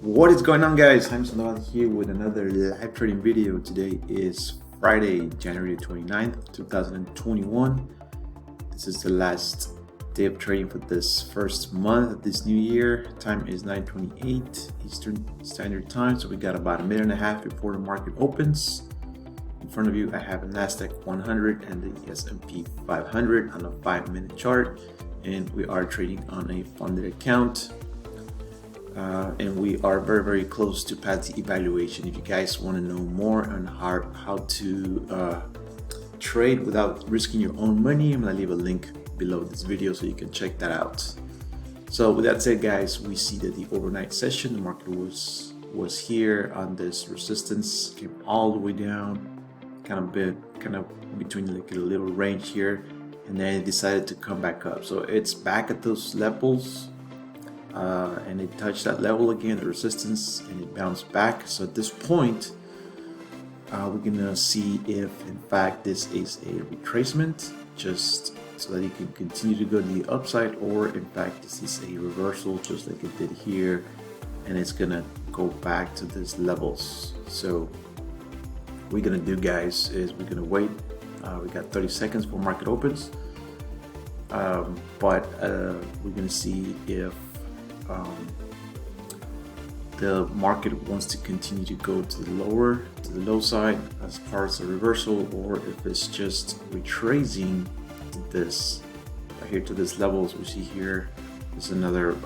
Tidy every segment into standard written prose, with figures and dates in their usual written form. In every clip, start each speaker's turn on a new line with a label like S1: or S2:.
S1: What is going on, guys? I'm Sandoval here with another live trading video. Today is Friday, January 29th, 2021. This is the last day of trading for this first month of this new year. Time is 9:28 Eastern Standard Time, so we got about a minute and a half before the market opens. In front of you, I have a Nasdaq 100 and the S&P 500 on a 5-minute chart, and we are trading on a funded account. And we are very close to pass the evaluation. If you guys want to know more on how to trade without risking your own money, I'm gonna leave a link below this video so you can check that out. So with that said, guys, we see that the overnight session, the market was here on this resistance, came all the way down, kind of between like a little range here, and then it decided to come back up. So it's back at those levels. And it touched that level again, the resistance, and it bounced back. So at this point, we're gonna see if in fact this is a retracement, just so that it can continue to go to the upside, or in fact this is a reversal just like it did here, and it's gonna go back to these levels. So what we're gonna do, guys, is we're gonna wait. We got 30 seconds before market opens, but we're gonna see if the market wants to continue to go to the low side as far as a reversal, or if it's just retracing to this right here, to this levels we see here. There's another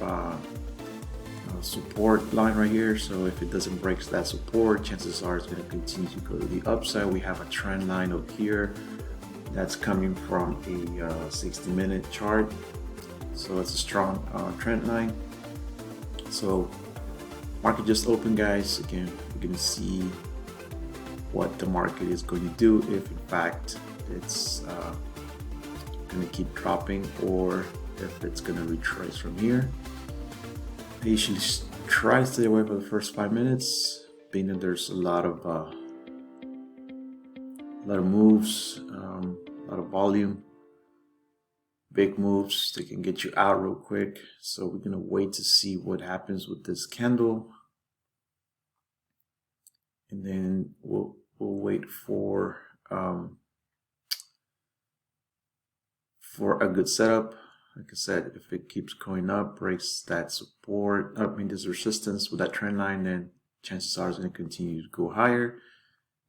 S1: support line right here, so if it doesn't break that support, chances are it's going to continue to go to the upside. We have a trend line up here that's coming from a 60-minute chart, so it's a strong trend line. So market just opened, guys. Again, we're going to see what the market is going to do, if in fact it's going to keep dropping, or if it's going to retrace from here. I usually try to stay away for the first 5 minutes, being that there's a lot of moves, a lot of volume, big moves. They can get you out real quick. So we're gonna wait to see what happens with this candle, and then we'll wait for a good setup. Like I said, if it keeps going up, breaks that support, this resistance with that trend line, then chances are it's going to continue to go higher.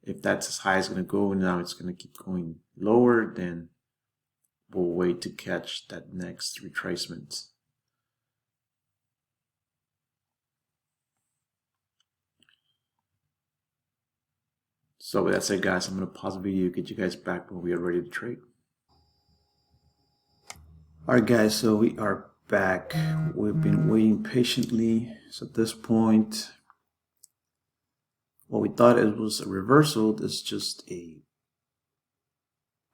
S1: If that's as high as it's going to go, and now it's going to keep going lower, then we'll wait to catch that next retracement. So with that said, guys, I'm going to pause the video, get you guys back when we are ready to trade. Alright, guys, so we are back. We've been waiting patiently. So at this point, what we thought it was a reversal, this is just a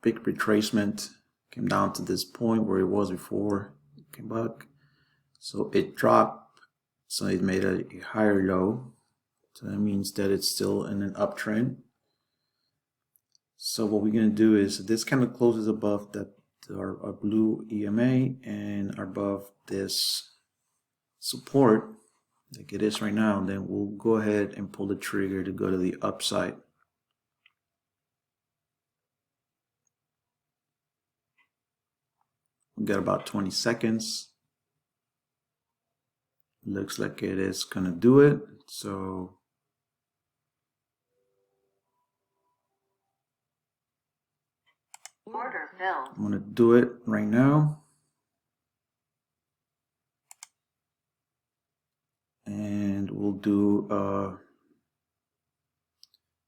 S1: big retracement. Came down to this point where it was before, came back. So it dropped, so it made a higher low. So that means that it's still in an uptrend. So what we're going to do is, this kind of closes above that our blue EMA and above this support like it is right now, then we'll go ahead and pull the trigger to go to the upside. We got about 20 seconds. Looks like it is gonna do it. So
S2: order filled.
S1: I'm gonna do it right now. And we'll do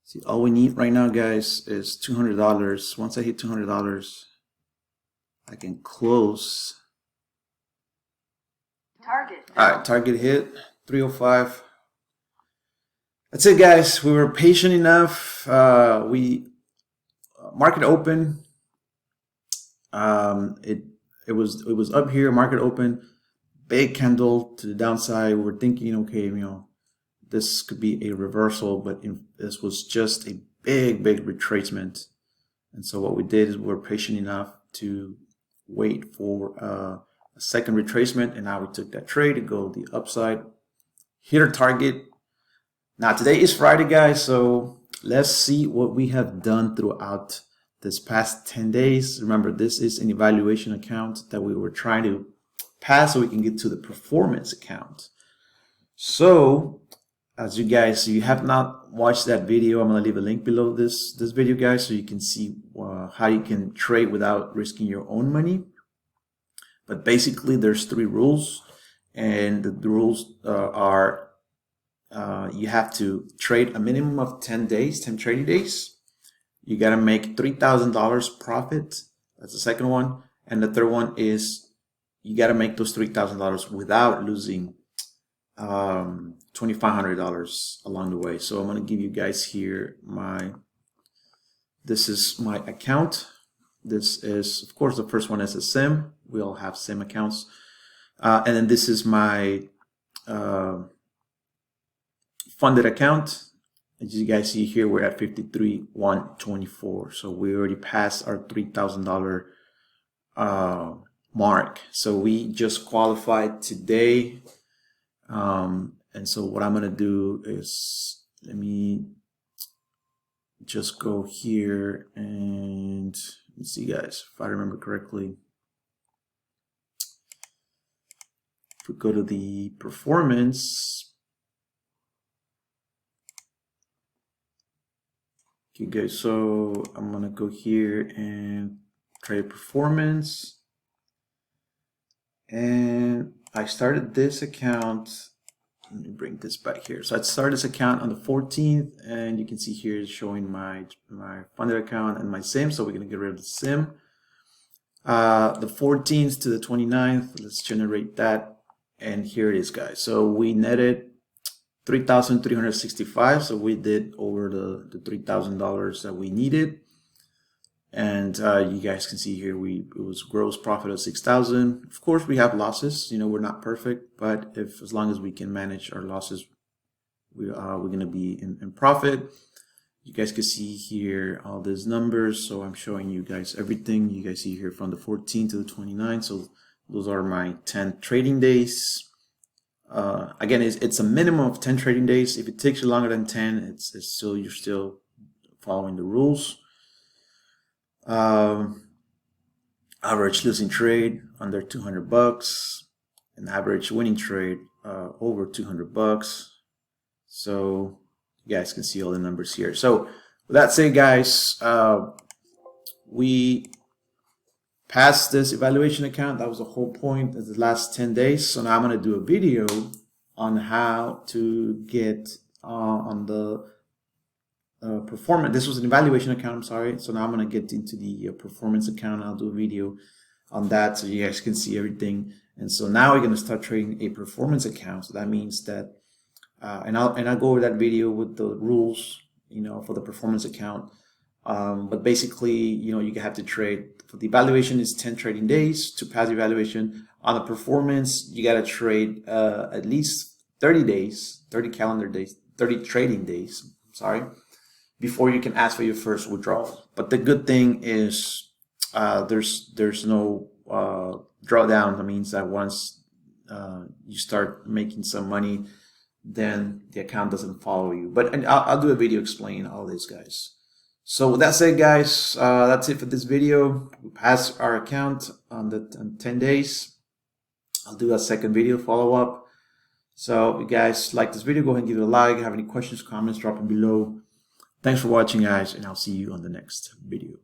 S1: see, all we need right now, guys, is $200. Once I hit $200, I can close.
S2: Target.
S1: Alright, target hit 305. That's it, guys. We were patient enough. Market open. It was up here. Market open. Big candle to the downside. We were thinking, okay, this could be a reversal, but this was just a big retracement. And so what we did is we were patient enough to wait for a second retracement, and now we took that trade to go the upside. hit our target. Now today is Friday, guys, so let's see what we have done throughout this past 10 days. Remember, this is an evaluation account that we were trying to pass so we can get to the performance account. So as you have not watched that video, I'm going to leave a link below this video, guys, so you can see how you can trade without risking your own money. But basically there's 3 rules, and the rules are you have to trade a minimum of 10 trading days. You got to make $3,000 profit. That's the second one. And the third one is you got to make those $3,000 without losing $2,500 along the way. So I'm going to give you guys here this is my account. This is, of course, the first one is a SIM. We all have SIM accounts. And then this is my funded account. As you guys see here, we're at 53,124. So we already passed our $3,000 mark. So we just qualified today. And so what I'm going to do is, let me just go here and let's see, guys, if I remember correctly. If we go to the performance, okay, guys, so I'm going to go here and trade performance. And I started this account. Let me bring this back here. So I started this account on the 14th, and you can see here it's showing my funded account and my SIM. So we're going to get rid of the SIM. The 14th to the 29th, let's generate that. And here it is, guys. So we netted 3,365. So we did over the $3,000 that we needed. And you guys can see here it was gross profit of 6,000. Of course, we have losses. You know, we're not perfect, but as long as we can manage our losses, we're going to be in profit. You guys can see here all these numbers. So I'm showing you guys everything. You guys see here from the 14th to the 29th. So those are my 10 trading days. Again, it's a minimum of 10 trading days. If it takes you longer than 10, you're still following the rules. Average losing trade under $200, an average winning trade over $200. So you guys can see all the numbers here. So with that said, guys, we passed this evaluation account. That was the whole point of the last 10 days. So now I'm going to do a video on how to get on the performance. This was an evaluation account, I'm sorry. So now I'm going to get into the performance account. I'll do a video on that so you guys can see everything. And so now we're going to start trading a performance account. So that means that and I'll go over that video with the rules, you know, for the performance account. But basically, you know, you have to trade. For the evaluation is 10 trading days to pass the evaluation. On the performance, you got to trade at least 30 days, 30 calendar days, 30 trading days, sorry, before you can ask for your first withdrawal. But the good thing is there's no drawdown. That means that once you start making some money, then the account doesn't follow you. But I'll do a video explaining all this, guys. So with that said, guys, that's it for this video. We passed our account on 10 days. I'll do a second video follow-up. So if you guys like this video, go ahead and give it a like. If you have any questions, comments, drop them below. Thanks for watching, guys, and I'll see you on the next video.